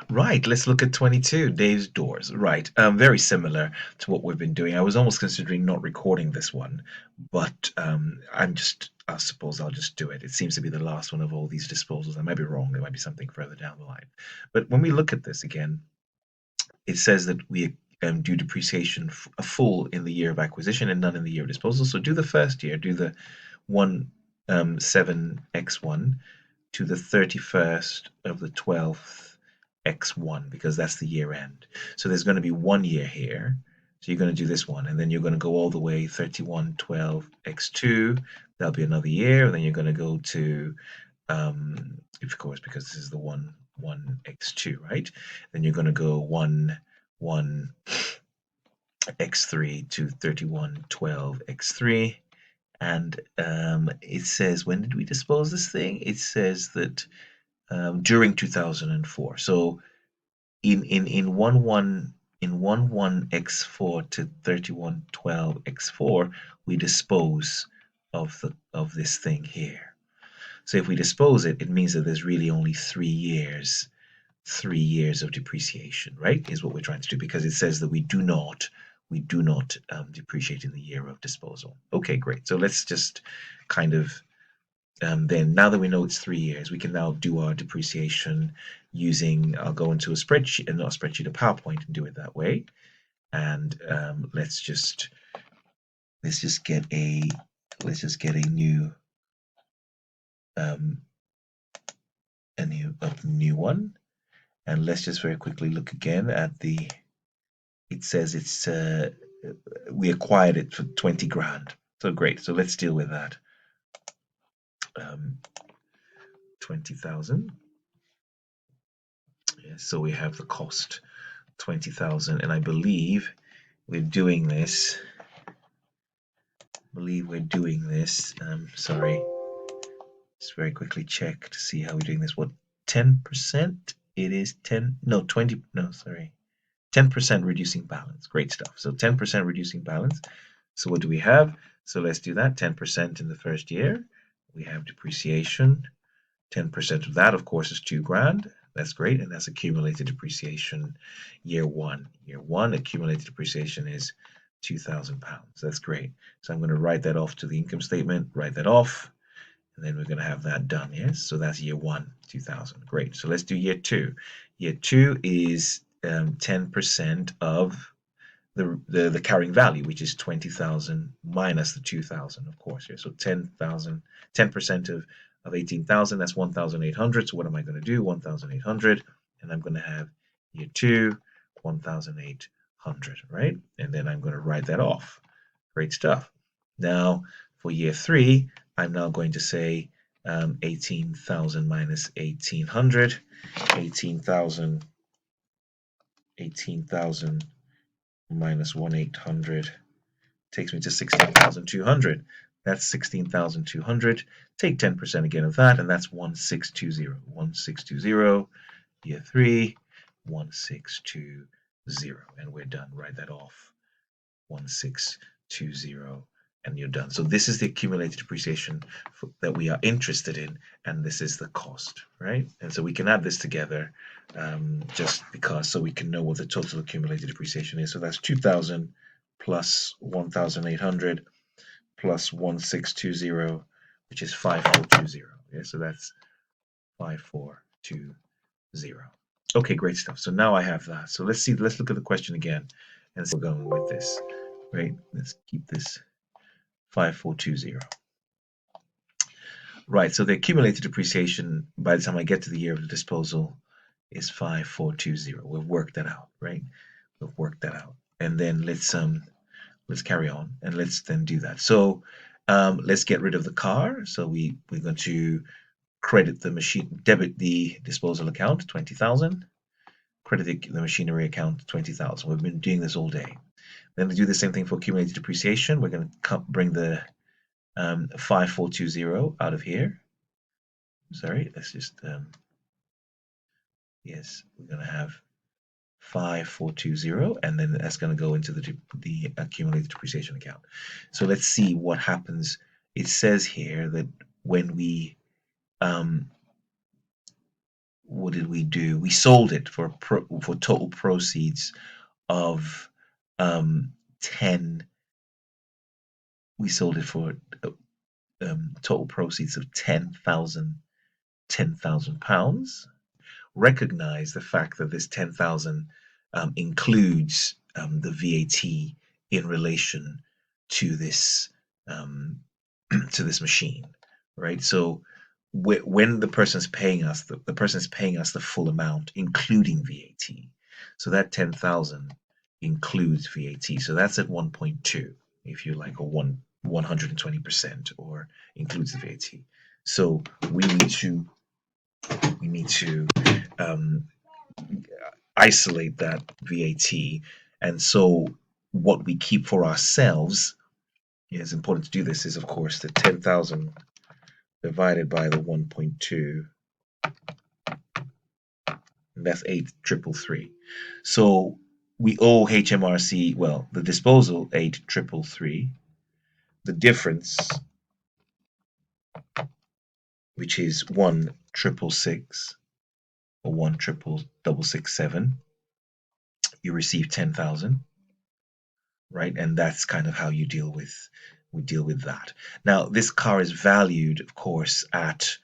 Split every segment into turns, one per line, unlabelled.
Right, let's look at 22, Dave's Doors. Right, very similar to what we've been doing. I was almost considering not recording this one, but I suppose I'll just do it. It seems to be the last one of all these disposals. I might be wrong. There might be something further down the line. But when we look at this again, it says that we do depreciation a full in the year of acquisition and none in the year of disposal. So do the first year, do the 7x1 to the 31st of the 12th x1 because that's the year end. So there's going to be 1 year here. So you're going to do this one, and then you're going to go all the way 31, 12, x2. That'll be another year, and then you're going to go to, of course, because this is the 1, 1x2, right? Then you're going to go 1, 1, x3 to 31, 12, x3. And it says, when did we dispose this thing? It says that during 2004. So in 1 x4 to 3112 x4, we dispose of this thing here. So if we dispose it, it means that there's really only 3 years, 3 years of depreciation, right? Is what we're trying to do, because it says that we do not depreciate in the year of disposal. Okay, great. So let's just kind of then, now that we know it's 3 years, we can now do our depreciation using, I'll go into a spreadsheet, and not a spreadsheet, a PowerPoint, and do it that way. And let's just get a new new one, and let's just very quickly look again at the. It says it's we acquired it for 20 grand. So great. So let's deal with that. 20,000. Yeah, so we have the cost 20,000, and I believe we're doing this. Sorry, just very quickly check to see how we're doing this. What, 10%? It is 10. No, 20. No, sorry, 10% reducing balance. Great stuff. So 10% reducing balance. So what do we have? So let's do that. 10% in the first year. We have depreciation. 10% of that, of course, is 2 grand. That's great, and that's accumulated depreciation year one. Year one accumulated depreciation is £2,000. That's great. So I'm going to write that off to the income statement, write that off, and then we're going to have that done. Yes, so that's year one, 2,000. Great. So let's do year two. Year two is 10% of the carrying value, which is 20,000 minus the 2,000, of course. Here, so 10,000, 10% of 18,000, that's 1,800. So what am I going to do? 1,800, and I'm going to have year two, 1,800, right? And then I'm going to write that off. Great stuff. Now for year three, I'm now going to say 18,000 minus 1,800, 18,000 minus 1,800 takes me to 16,200. That's 16,200. Take 10% again of that, and that's 1,620. 1,620. Year three, 1,620, and we're done. Write that off. 1,620, and you're done. So this is the accumulated depreciation that we are interested in, and this is the cost, right? And so we can add this together just because, so we can know what the total accumulated depreciation is. So that's 2,000 plus 1,800 plus 1,620, which is 5,420. Yeah, so that's 5,420. Okay, great stuff. So now I have that. So let's look at the question again and see where we're going with this. Right, let's keep this 5,420. Right, so the accumulated depreciation by the time I get to the year of the disposal is 5,420. We've worked that out, right? We've worked that out. And then let's carry on and let's then do that. So let's get rid of the car. So we're going to credit the machine, debit the disposal account, 20,000. Credit the machinery account, 20,000. We've been doing this all day. Then we do the same thing for accumulated depreciation. We're going to bring the 5,420 out of here. Sorry, let's just yes, we're going to have 5,420, and then that's going to go into the accumulated depreciation account. So let's see what happens. It says here that when we what did we do? We sold it for total proceeds of 10. We sold it for total proceeds of £10,000. Recognize the fact that this 10,000 includes the VAT in relation to this um, to this machine, right? So when the person's paying us, the person's paying us the full amount, including VAT. So that 10,000 includes VAT. So that's at 1.2, if you like, or 120%, or includes the VAT. So we need to um, isolate that VAT, and so what we keep for ourselves, it's important to do this, is of course the 10,000 divided by the 1.2, and that's 8,333. So we owe HMRC, well, the disposal 8,333. The difference, which is 1,666 or 1,667, you receive 10,000, right? And that's kind of how we deal with that. Now, this car is valued, of course, at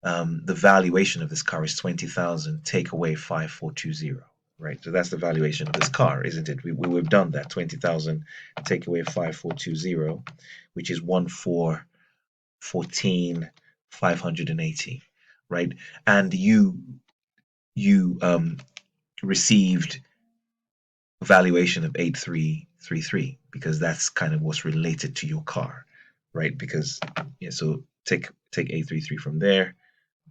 the valuation of this car is 20,000, take away 5,420, right? So that's the valuation of this car, isn't it? We've done that. 20,000, take away 5,420, which is 1,414,580, right? And you received a valuation of 8,333 because that's kind of what's related to your car, right? Because yeah, so take 833 from there,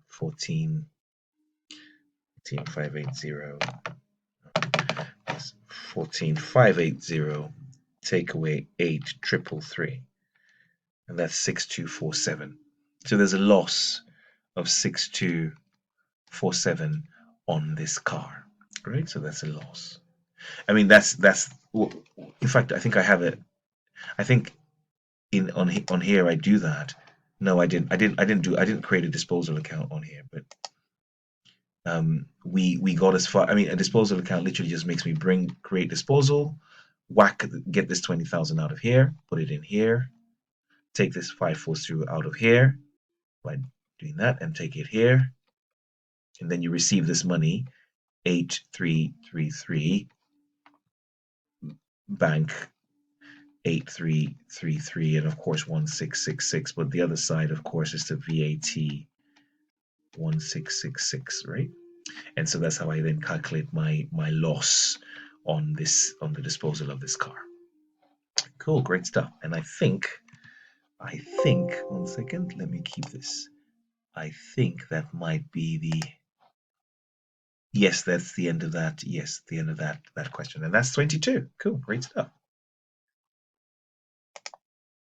14,580. 14,580, take away 8,333, and that's 6,247. So there's a loss of 6,247 on this car, right? So that's a loss. I mean, that's in fact, I think I have it. I think on here I do that. No, I didn't. I didn't create a disposal account on here, but we got as far. I mean, a disposal account literally just makes me create disposal, get this 20,000 out of here, put it in here, take this 542 out of here by doing that, and take it here, and then you receive this money, 8,333, bank 8,333, and of course 1,666. But the other side, of course, is the VAT 1,666, right? And so that's how I then calculate my loss on the disposal of this car. Cool, great stuff. And I think 1 second, let me keep this. I think that might be the yes, that's the end of that. Yes, the end of that question. And that's 22. Cool, great stuff.